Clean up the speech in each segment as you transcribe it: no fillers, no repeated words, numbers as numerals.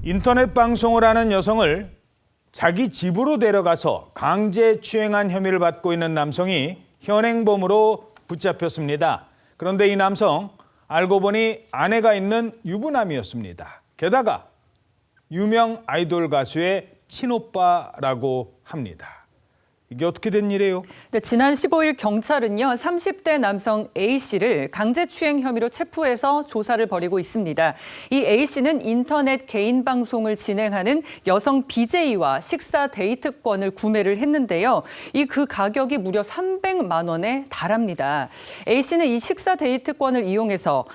인터넷 방송을 하는 여성을 자기 집으로 데려가서 강제 추행한 혐의를 받고 있는 남성이 현행범으로 붙잡혔습니다. 그런데 이 남성 알고 보니 아내가 있는 유부남이었습니다. 게다가 유명 아이돌 가수의 친오빠라고 합니다. 이게 어떻게 된 일이에요? 네, 지난 15일 경찰은요, 30대 남성 A씨를 강제추행 혐의로 체포해서 조사를 벌이고 있습니다. 이 A씨는 인터넷 개인 방송을 진행하는 여성 BJ와 식사 데이트권을 구매를 했는데요. 그 가격이 무려 300만 원에 달합니다. A씨는 이 식사 데이트권을 이용해서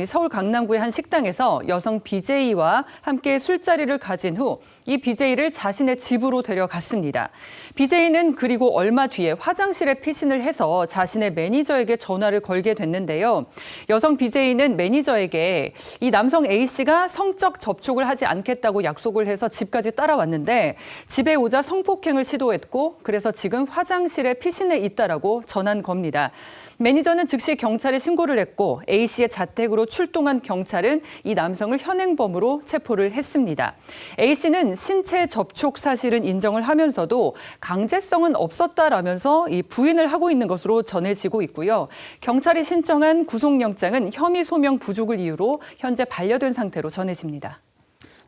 서울 강남구의 한 식당에서 여성 BJ와 함께 술자리를 가진 후 이 BJ를 자신의 집으로 데려갔습니다. BJ는 그리고 얼마 뒤에 화장실에 피신을 해서 자신의 매니저에게 전화를 걸게 됐는데요. 여성 BJ는 매니저에게 이 남성 A씨가 성적 접촉을 하지 않겠다고 약속을 해서 집까지 따라왔는데 집에 오자 성폭행을 시도했고 그래서 지금 화장실에 피신해 있다라고 전한 겁니다. 매니저는 즉시 경찰에 신고를 했고 A씨의 자택으로 출동한 경찰은 이 남성을 현행범으로 체포를 했습니다. A씨는 신체 접촉 사실은 인정을 하면서도 강제성은 없었다라면서 부인을 하고 있는 것으로 전해지고 있고요. 경찰이 신청한 구속영장은 혐의 소명 부족을 이유로 현재 반려된 상태로 전해집니다.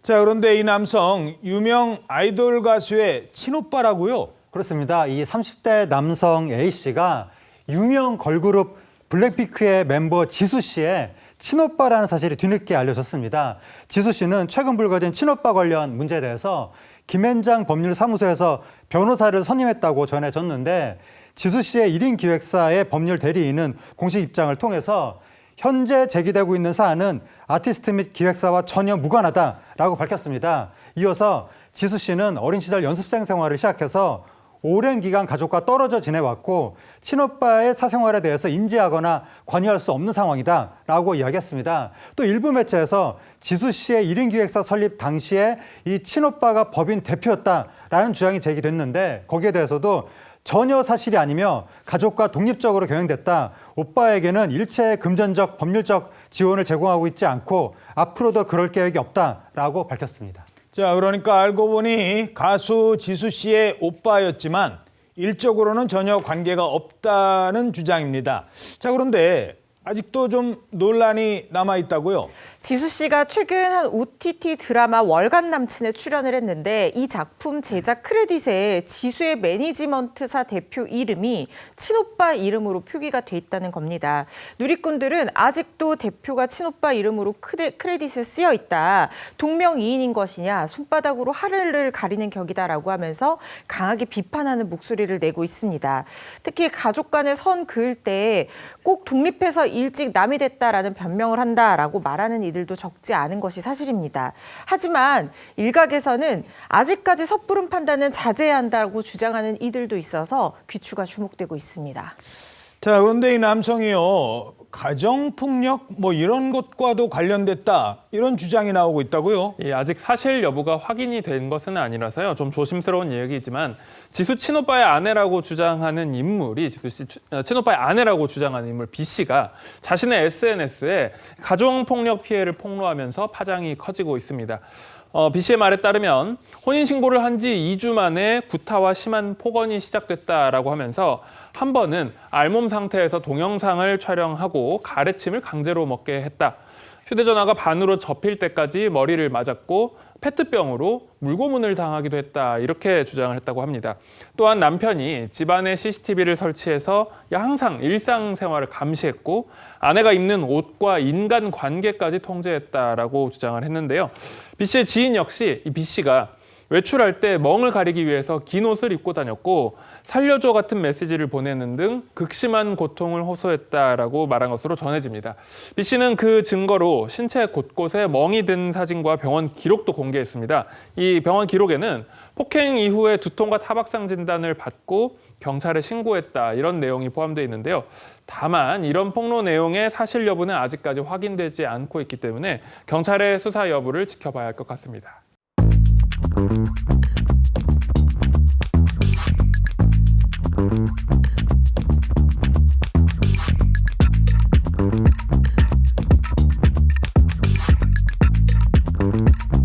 자, 그런데 이 남성 유명 아이돌 가수의 친오빠라고요? 그렇습니다. 이 30대 남성 A씨가 유명 걸그룹 블랙핑크의 멤버 지수 씨의 친오빠라는 사실이 뒤늦게 알려졌습니다. 지수 씨는 최근 불거진 친오빠 관련 문제에 대해서 김앤장 법률사무소에서 변호사를 선임했다고 전해졌는데 지수 씨의 1인 기획사의 법률 대리인은 공식 입장을 통해서 현재 제기되고 있는 사안은 아티스트 및 기획사와 전혀 무관하다라고 밝혔습니다. 이어서 지수 씨는 어린 시절 연습생 생활을 시작해서 오랜 기간 가족과 떨어져 지내왔고 친오빠의 사생활에 대해서 인지하거나 관여할 수 없는 상황이다라고 이야기했습니다. 또 일부 매체에서 지수 씨의 1인 기획사 설립 당시에 이 친오빠가 법인 대표였다라는 주장이 제기됐는데 거기에 대해서도 전혀 사실이 아니며 가족과 독립적으로 경영됐다. 오빠에게는 일체 금전적, 법률적 지원을 제공하고 있지 않고 앞으로도 그럴 계획이 없다라고 밝혔습니다. 자, 그러니까 알고 보니 가수 지수 씨의 오빠였지만 일적으로는 전혀 관계가 없다는 주장입니다. 자, 그런데 아직도 좀 논란이 남아있다고요? 지수 씨가 최근 한 OTT 드라마 월간 남친에 출연을 했는데 이 작품 제작 크레딧에 지수의 매니지먼트사 대표 이름이 친오빠 이름으로 표기가 돼 있다는 겁니다. 누리꾼들은 아직도 대표가 친오빠 이름으로 크레딧에 쓰여 있다. 동명이인인 것이냐, 손바닥으로 하늘을 가리는 격이다라고 하면서 강하게 비판하는 목소리를 내고 있습니다. 특히 가족 간의 선 그을 때 꼭 독립해서 일찍 남이 됐다라는 변명을 한다라고 말하는 이들도 적지 않은 것이 사실입니다. 하지만 일각에서는 아직까지 섣부른 판단은 자제해야 한다고 주장하는 이들도 있어서 귀추가 주목되고 있습니다. 자, 그런데 이 남성이요, 가정폭력 이런 것과도 관련됐다 이런 주장이 나오고 있다고요? 예, 아직 사실 여부가 확인이 된 것은 아니라서요. 좀 조심스러운 얘기이지만 지수 친오빠의 아내라고 주장하는 인물이 친오빠의 아내라고 주장하는 인물 B 씨가 자신의 SNS에 가정폭력 피해를 폭로하면서 파장이 커지고 있습니다. B 씨의 말에 따르면 혼인신고를 한 지 2주 만에 구타와 심한 폭언이 시작됐다라고 하면서 한 번은 알몸 상태에서 동영상을 촬영하고 가래침을 강제로 먹게 했다. 휴대전화가 반으로 접힐 때까지 머리를 맞았고 페트병으로 물고문을 당하기도 했다. 이렇게 주장을 했다고 합니다. 또한 남편이 집안에 CCTV를 설치해서 항상 일상생활을 감시했고 아내가 입는 옷과 인간관계까지 통제했다라고 주장을 했는데요. B 씨의 지인 역시 이 B 씨가 외출할 때 멍을 가리기 위해서 긴 옷을 입고 다녔고 살려줘 같은 메시지를 보내는 등 극심한 고통을 호소했다라고 말한 것으로 전해집니다. B 씨는 그 증거로 신체 곳곳에 멍이 든 사진과 병원 기록도 공개했습니다. 이 병원 기록에는 폭행 이후에 두통과 타박상 진단을 받고 경찰에 신고했다 이런 내용이 포함되어 있는데요. 다만 이런 폭로 내용의 사실 여부는 아직까지 확인되지 않고 있기 때문에 경찰의 수사 여부를 지켜봐야 할 것 같습니다. Thank you.